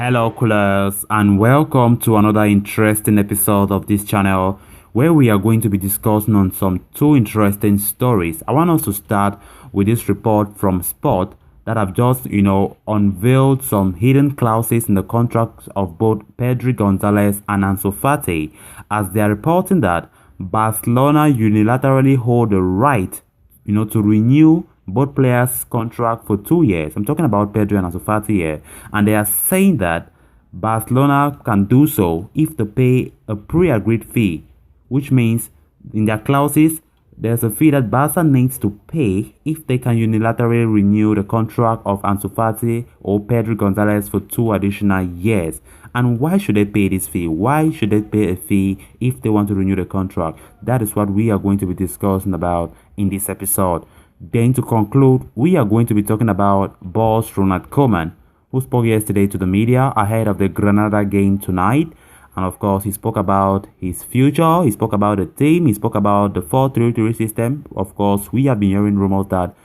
Hello, coolers, and welcome to another interesting episode of this channel where we are going to be discussing on some two interesting stories. I want us to start with this report from Sport that have just, unveiled some hidden clauses in the contracts of both Pedri Gonzalez and Ansu Fati, as they are reporting that Barcelona unilaterally hold the right, to renew both players' contract for 2 years. I'm talking about Pedri and Ansu Fati here, and they are saying that Barcelona can do so if they pay a pre-agreed fee, which means in their clauses there's a fee that Barca needs to pay if they can unilaterally renew the contract of Ansu Fati or Pedri Gonzalez for 2 additional years. And why should they pay this fee? Why should they pay a fee if they want to renew the contract? That is what we are going to be discussing about in this episode. Then to conclude, we are going to be talking about boss Ronald Koeman, who spoke yesterday to the media ahead of the Granada game tonight. And of course, he spoke about his future, he spoke about the team, he spoke about the 4-3-3 system. Of course, we have been hearing rumors that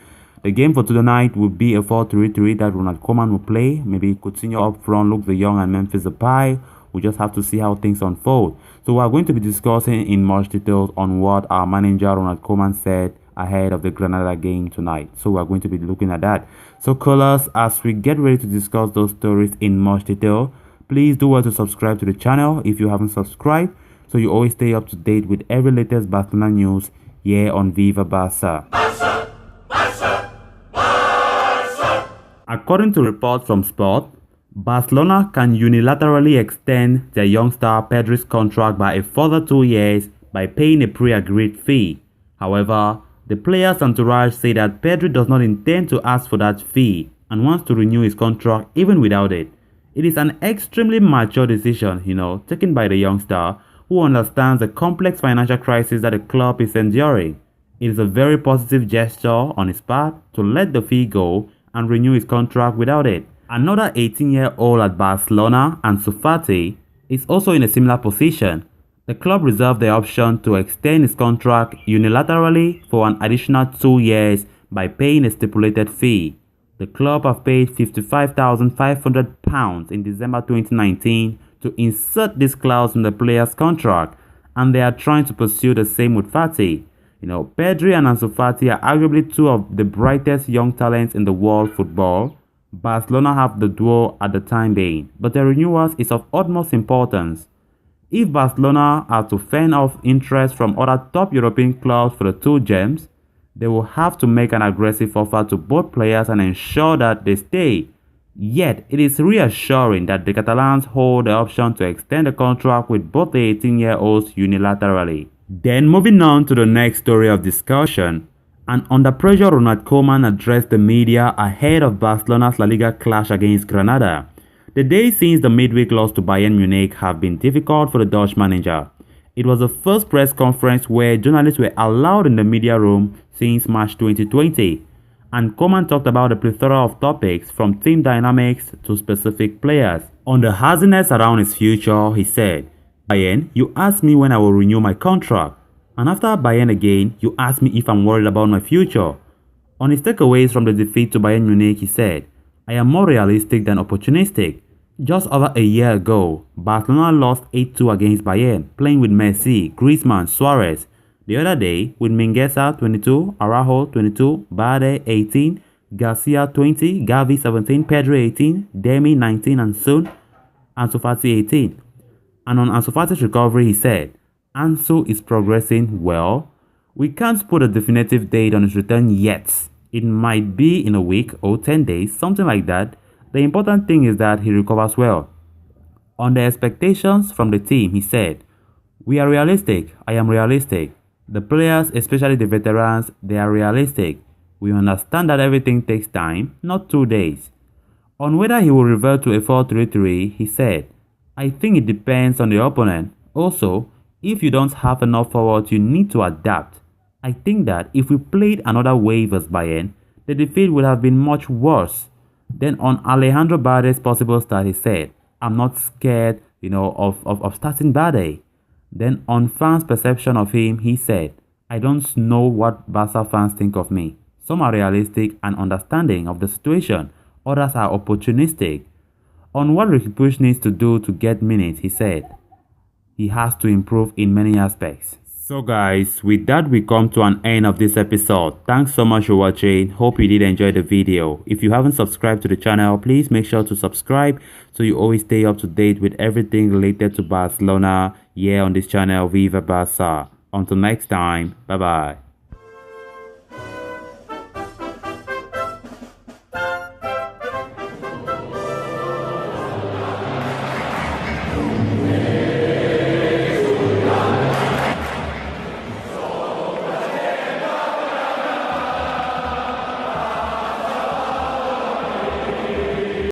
the game for tonight will be a 4-3-3 that Ronald Koeman will play. Maybe Coutinho up front, Luke de Jong and Memphis Depay. We just have to see how things unfold. So we are going to be discussing in much detail on what our manager Ronald Koeman said ahead of the Granada game tonight. So we are going to be looking at that. So callers, as we get ready to discuss those stories in much detail, please do well to subscribe to the channel if you haven't subscribed, so you always stay up to date with every latest Barcelona news here on Viva Barca. Barca, Barca, Barca. According to reports from Sport, Barcelona can unilaterally extend their young star Pedri's contract by a further 2 years by paying a pre-agreed fee. However, the player's entourage say that Pedri does not intend to ask for that fee and wants to renew his contract even without it. It is an extremely mature decision, taken by the youngster who understands the complex financial crisis that the club is enduring. It is a very positive gesture on his part to let the fee go and renew his contract without it. Another 18-year-old at Barcelona, Ansu Fati, is also in a similar position. The club reserved the option to extend his contract unilaterally for an additional 2 years by paying a stipulated fee. The club have paid £55,500 in December 2019 to insert this clause in the player's contract, and they are trying to pursue the same with Fati. Pedri and Ansu Fati are arguably two of the brightest young talents in the world football. Barcelona have the duo at the time being, but their renewal is of utmost importance. If Barcelona are to fend off interest from other top European clubs for the two gems, they will have to make an aggressive offer to both players and ensure that they stay. Yet, it is reassuring that the Catalans hold the option to extend the contract with both the 18-year-olds unilaterally. Then moving on to the next story of discussion, and under pressure Ronald Koeman addressed the media ahead of Barcelona's La Liga clash against Granada. The days since the midweek loss to Bayern Munich have been difficult for the Dutch manager. It was the first press conference where journalists were allowed in the media room since March 2020, and Koeman talked about a plethora of topics from team dynamics to specific players. On the haziness around his future, he said, "Bayern, you asked me when I will renew my contract, and after Bayern again, you asked me if I'm worried about my future." On his takeaways from the defeat to Bayern Munich, he said, "I am more realistic than opportunistic. Just over a year ago, Barcelona lost 8-2 against Bayern, playing with Messi, Griezmann, Suarez. The other day, with Mingueza 22, Araujo 22, Bade 18, Garcia 20, Gavi 17, Pedri 18, Demi 19 and soon Ansu Fati 18. And on Ansu Fati's recovery, he said, "Ansu is progressing well. We can't put a definitive date on his return yet. It might be in a week or 10 days, something like that. The important thing is that he recovers well." On the expectations from the team, he said, "We are realistic. I am realistic. The players, especially the veterans, they are realistic. We understand that everything takes time, not 2 days." On whether he will revert to a 4-3-3, he said, "I think it depends on the opponent. Also, if you don't have enough forwards, you need to adapt. I think that if we played another way versus Bayern, the defeat would have been much worse." Then on Alejandro Bade's possible start, he said, "I'm not scared, of starting Bade." Then on fans' perception of him, he said, "I don't know what Barca fans think of me. Some are realistic and understanding of the situation, others are opportunistic." On what Ricky Puig needs to do to get minutes, he said, he has to improve in many aspects. So guys, with that we come to an end of this episode. Thanks so much for watching. Hope you did enjoy the video. If you haven't subscribed to the channel, please make sure to subscribe so you always stay up to date with everything related to Barcelona here on this channel, Viva Barca. Until next time, bye bye.